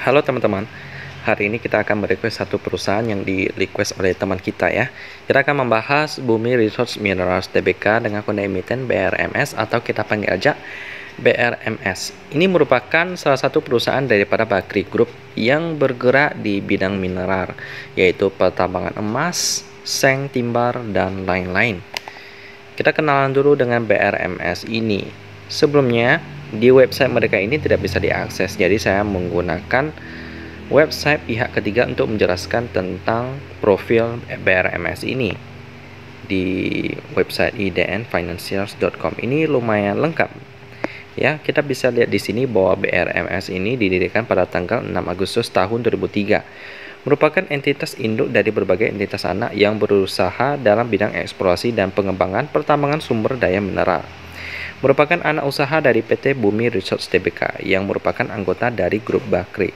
Halo teman-teman, hari ini kita akan merequest satu perusahaan yang di-request oleh teman kita ya. Kita akan membahas Bumi Resource Minerals Tbk dengan kode emiten BRMS atau kita panggil aja BRMS. Ini merupakan salah satu perusahaan daripada Bakri Group yang bergerak di bidang mineral, yaitu pertambangan emas, seng, timbar, dan lain-lain. Kita kenalan dulu dengan BRMS ini. Sebelumnya, di website mereka ini tidak bisa diakses, jadi saya menggunakan website pihak ketiga untuk menjelaskan tentang profil BRMS ini. Di website idnfinancials.com ini lumayan lengkap. Ya, kita bisa lihat di sini bahwa BRMS ini didirikan pada tanggal 6 Agustus tahun 2003. Merupakan entitas induk dari berbagai entitas anak yang berusaha dalam bidang eksplorasi dan pengembangan pertambangan sumber daya mineral. Merupakan anak usaha dari PT Bumi Resource Tbk yang merupakan anggota dari grup Bakri.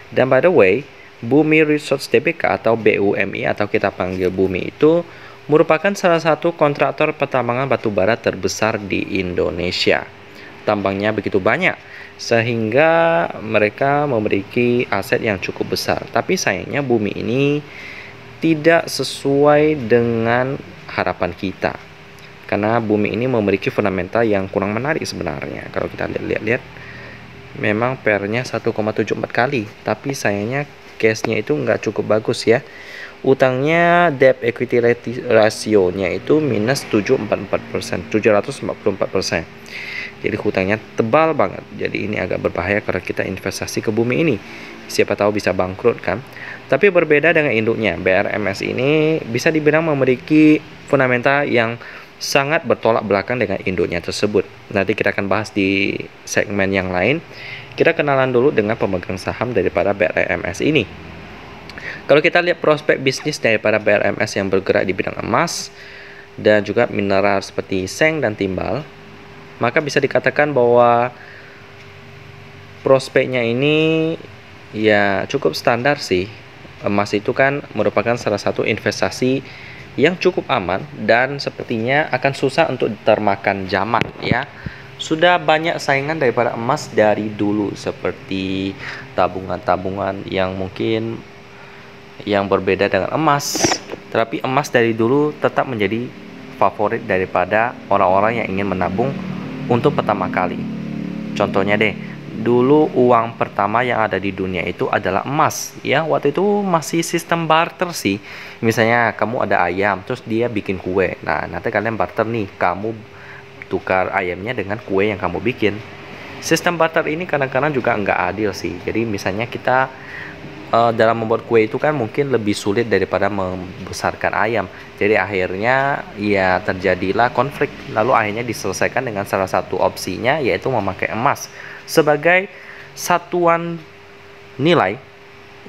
Dan by the way, Bumi Resource Tbk atau BUMI atau kita panggil Bumi itu merupakan salah satu kontraktor pertambangan batubara terbesar di Indonesia. Tambangnya begitu banyak sehingga mereka memiliki aset yang cukup besar. Tapi sayangnya Bumi ini tidak sesuai dengan harapan kita. Karena Bumi ini memiliki fundamental yang kurang menarik sebenarnya. Kalau kita lihat-lihat, memang PR-nya 1,74 kali. Tapi sayangnya cashnya itu nggak cukup bagus ya. Utangnya debt equity ratio-nya itu minus 744%, 744%. Jadi hutangnya tebal banget. Jadi ini agak berbahaya kalau kita investasi ke Bumi ini. Siapa tahu bisa bangkrut kan. Tapi berbeda dengan induknya, BRMS ini bisa dibilang memiliki fundamental yang sangat bertolak belakang dengan induknya tersebut. Nanti kita akan bahas di segmen yang lain. Kita kenalan dulu dengan pemegang saham daripada BRMS ini. Kalau kita lihat prospek bisnis daripada BRMS yang bergerak di bidang emas dan juga mineral seperti seng dan timbal, maka bisa dikatakan bahwa prospeknya ini ya cukup standar sih. Emas itu kan merupakan salah satu investasi yang cukup aman dan sepertinya akan susah untuk termakan zaman ya. Sudah banyak saingan daripada emas dari dulu seperti tabungan-tabungan yang mungkin yang berbeda dengan emas. Tetapi emas dari dulu tetap menjadi favorit daripada orang-orang yang ingin menabung untuk pertama kali. Contohnya deh, dulu uang pertama yang ada di dunia itu adalah emas ya. Waktu itu masih sistem barter sih. Misalnya kamu ada ayam terus dia bikin kue, nah nanti kalian barter nih, kamu tukar ayamnya dengan kue yang kamu bikin. Sistem barter ini kadang-kadang juga nggak adil sih. Jadi misalnya kita dalam membuat kue itu kan mungkin lebih sulit daripada membesarkan ayam. Jadi akhirnya ya terjadilah konflik. Lalu akhirnya diselesaikan dengan salah satu opsinya, yaitu memakai emas sebagai satuan nilai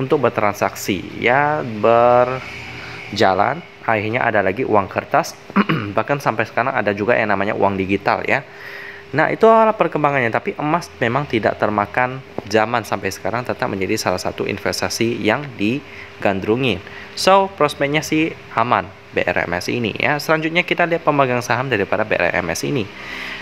untuk bertransaksi ya, berjalan. Akhirnya ada lagi uang kertas bahkan sampai sekarang ada juga yang namanya uang digital ya. Nah itu adalah perkembangannya, tapi emas memang tidak termakan zaman sampai sekarang, tetap menjadi salah satu investasi yang digandrungin. So prospeknya sih aman BRMS ini ya. Selanjutnya kita lihat pemegang saham daripada BRMS ini,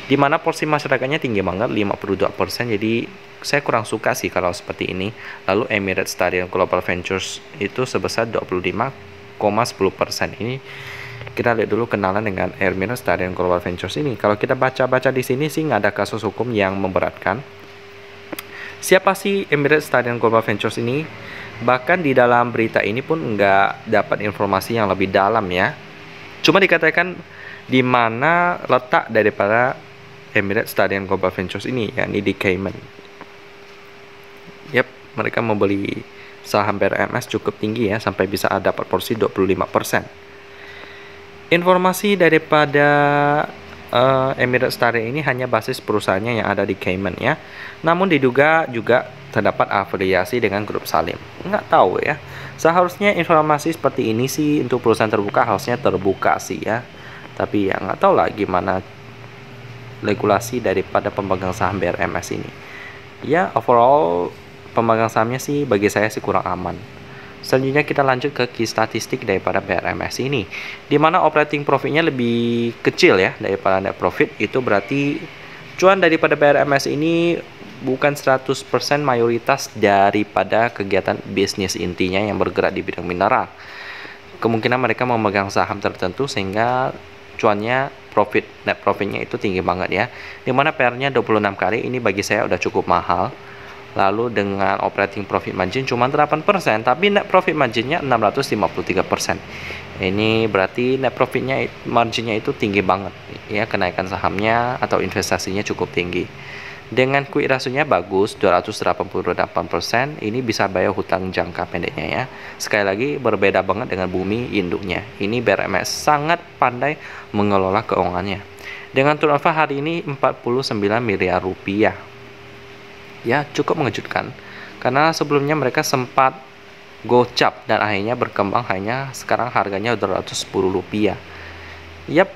dimana porsi masyarakatnya tinggi banget 52%. Jadi saya kurang suka sih kalau seperti ini. Lalu Emirates Stadion Global Ventures itu sebesar 25,10%. Ini kita lihat dulu kenalan dengan Emirates Stadion Global Ventures ini. Kalau kita baca-baca di sini sih nggak ada kasus hukum yang memberatkan. Siapa sih Emirates Stadion Global Ventures ini? Bahkan di dalam berita ini pun nggak dapat informasi yang lebih dalam ya. Cuma dikatakan di mana letak daripada Emirates Stadion Global Ventures ini, yakni di Cayman. Yap, mereka membeli saham BRMS cukup tinggi ya, sampai bisa dapat porsi 25%. Informasi daripada Emirates Stadion ini hanya basis perusahaannya yang ada di Cayman ya. Namun diduga juga terdapat afiliasi dengan grup Salim. Nggak tahu ya. Seharusnya informasi seperti ini sih untuk perusahaan terbuka harusnya terbuka sih ya. Tapi ya nggak tahu lah gimana regulasi daripada pemegang saham BRMS ini. Ya overall pemegang sahamnya sih bagi saya sih kurang aman. Selanjutnya kita lanjut ke key statistik daripada BRMS ini, di mana operating profitnya lebih kecil ya daripada net profit. Itu berarti cuan daripada BRMS ini bukan 100% mayoritas daripada kegiatan bisnis intinya yang bergerak di bidang mineral. Kemungkinan mereka memegang saham tertentu sehingga cuannya net profitnya itu tinggi banget ya. Dimana PR-nya 26 kali, ini bagi saya udah cukup mahal. Lalu dengan operating profit margin cuma 8%, tapi net profit marginnya 653%. Ini berarti net profitnya marginnya itu tinggi banget ya, kenaikan sahamnya atau investasinya cukup tinggi. Dengan quick ratio-nya bagus 288%, ini bisa bayar hutang jangka pendeknya ya. Sekali lagi berbeda banget dengan Bumi induknya. Ini BRMS sangat pandai mengelola keuangannya. Dengan turnover hari ini 49 miliar rupiah. Ya, cukup mengejutkan karena sebelumnya mereka sempat gocap dan akhirnya berkembang hanya sekarang harganya 210 rupiah. Yap,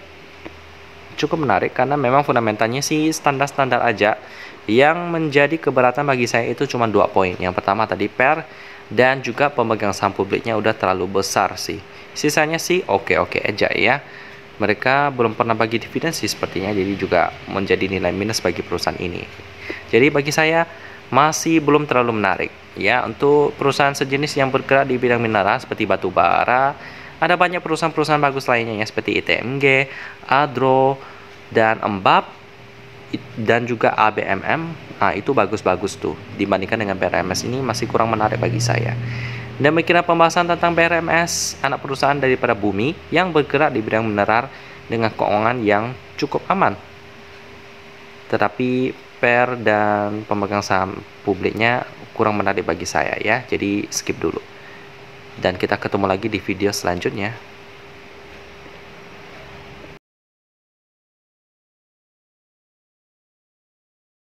cukup menarik karena memang fundamentalnya sih standar-standar aja. Yang menjadi keberatan bagi saya itu cuma 2 poin. Yang pertama tadi PER dan juga pemegang saham publiknya udah terlalu besar sih. Sisanya sih oke-oke aja ya. Mereka belum pernah bagi dividen sih sepertinya, jadi juga menjadi nilai minus bagi perusahaan ini. Jadi bagi saya masih belum terlalu menarik ya untuk perusahaan sejenis yang bergerak di bidang mineral seperti batu bara. Ada banyak perusahaan-perusahaan bagus lainnya ya seperti ITMG, Adro, dan Embab dan juga ABMM. Nah, itu bagus-bagus tuh. Dibandingkan dengan BRMS ini masih kurang menarik bagi saya. Demikian pembahasan tentang BRMS, anak perusahaan daripada Bumi yang bergerak di bidang mineral dengan keuangan yang cukup aman. Tetapi PER dan pemegang saham publiknya kurang menarik bagi saya ya. Jadi skip dulu. Dan kita ketemu lagi di video selanjutnya.